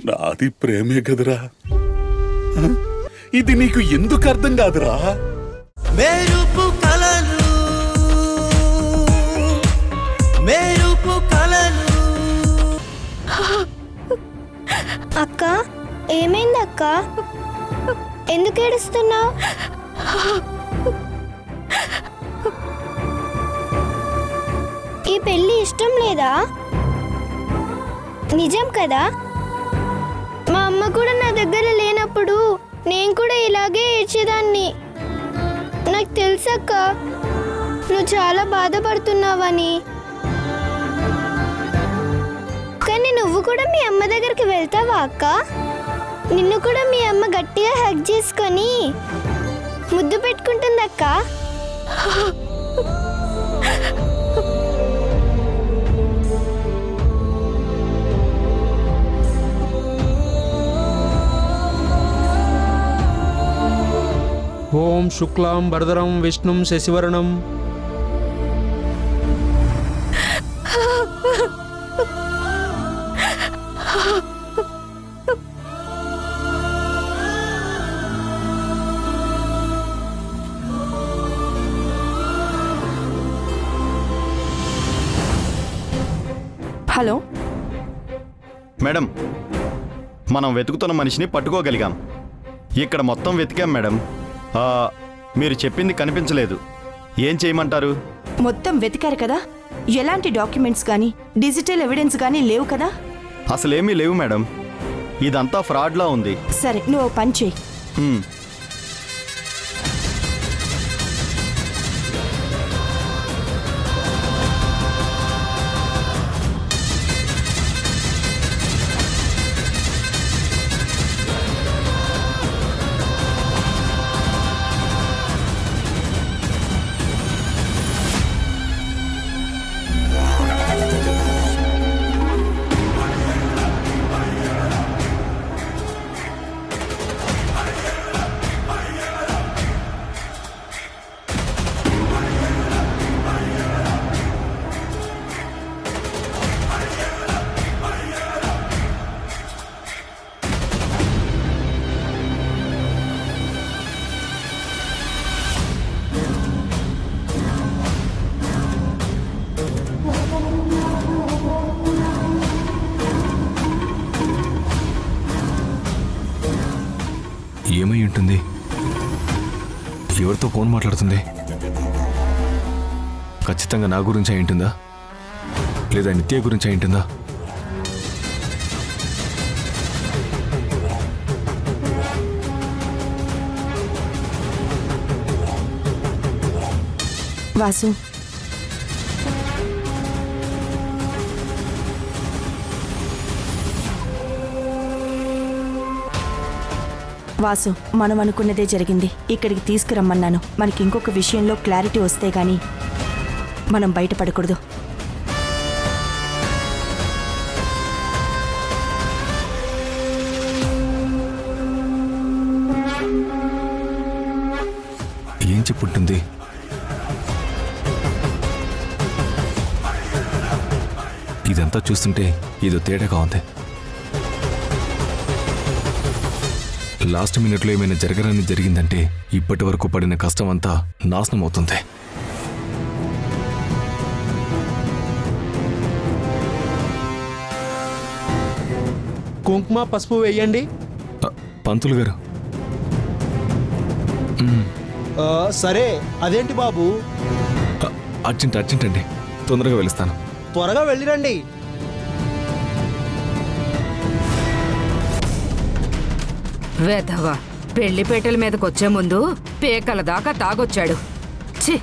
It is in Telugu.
నాది ప్రేమే కదరా. ఇది నీకు ఎందుకు అర్థం కాదురా? మెరుపు కలలు మెరుపు కలలు. అక్క, ఏమైంది అక్క? ఎందుకు ఏడుస్తున్నావు? ఈ పెళ్లి ఇష్టం లేదా? నిజం కదా? మా అమ్మ కూడా నా దగ్గర లేనప్పుడు నేను కూడా ఇలాగే ఏడ్చేదాన్ని. నాకు తెలుసక్క, నువ్వు చాలా బాధపడుతున్నావని. కానీ నువ్వు కూడా మీ అమ్మ దగ్గరికి వెళ్తావా అక్క? నిన్ను కూడా మీ అమ్మ గట్టిగా హగ్ చేసుకొని ముద్దు పెట్టుకుంటుందక్క. ఓం శుక్లాం వరదరం విష్ణుం శశివర్ణం. హలో మేడం, మనం వెతుకుతున్న మనిషిని పట్టుకోగలిగాం. ఇక్కడ మొత్తం వెతికాం మేడం. మీరు చెప్పింది కనిపించలేదు. ఏం చేయమంటారు? మొత్తం వెతికారు కదా, ఎలాంటి డాక్యుమెంట్స్ కానీ డిజిటల్ ఎవిడెన్స్ కానీ లేవు కదా? అసలేమీ లేవు మేడం. ఇదంతా ఫ్రాడ్లా ఉంది. సరే, నువ్వు పని చేయి. ఏమై ఉంటుంది? ఎవరితో ఫోన్ మాట్లాడుతుంది? ఖచ్చితంగా నా గురించి అయి ఉంటుందా, లేదా నిత్య గురించి అయి ఉంటుందా? వాసు, వాసు, మనం అనుకున్నదే జరిగింది. ఇక్కడికి తీసుకురమ్మన్నాను. మనకి ఇంకొక విషయంలో క్లారిటీ వస్తే గానీ మనం బయటపడకూడదు. ఏం చెప్పుంటుంది? ఇదంతా చూస్తుంటే ఏదో తేడాగా ఉంది. లాస్ట్ మినిట్లో ఏమైనా జరగరని జరిగిందంటే ఇప్పటి వరకు పడిన కష్టం అంతా నాశనం అవుతుంది. కుంకుమ పసుపు వేయండి. పంతులు గారు. సరే, అదేంటి బాబు? అర్జెంట్ అండి, తొందరగా వెళుస్తాను. త్వరగా వెళ్ళిరండి. వేధవా, పెళ్లిపేటల మీదకొచ్చే ముందు పేకల దాకా తాగొచ్చాడు. ఛీ!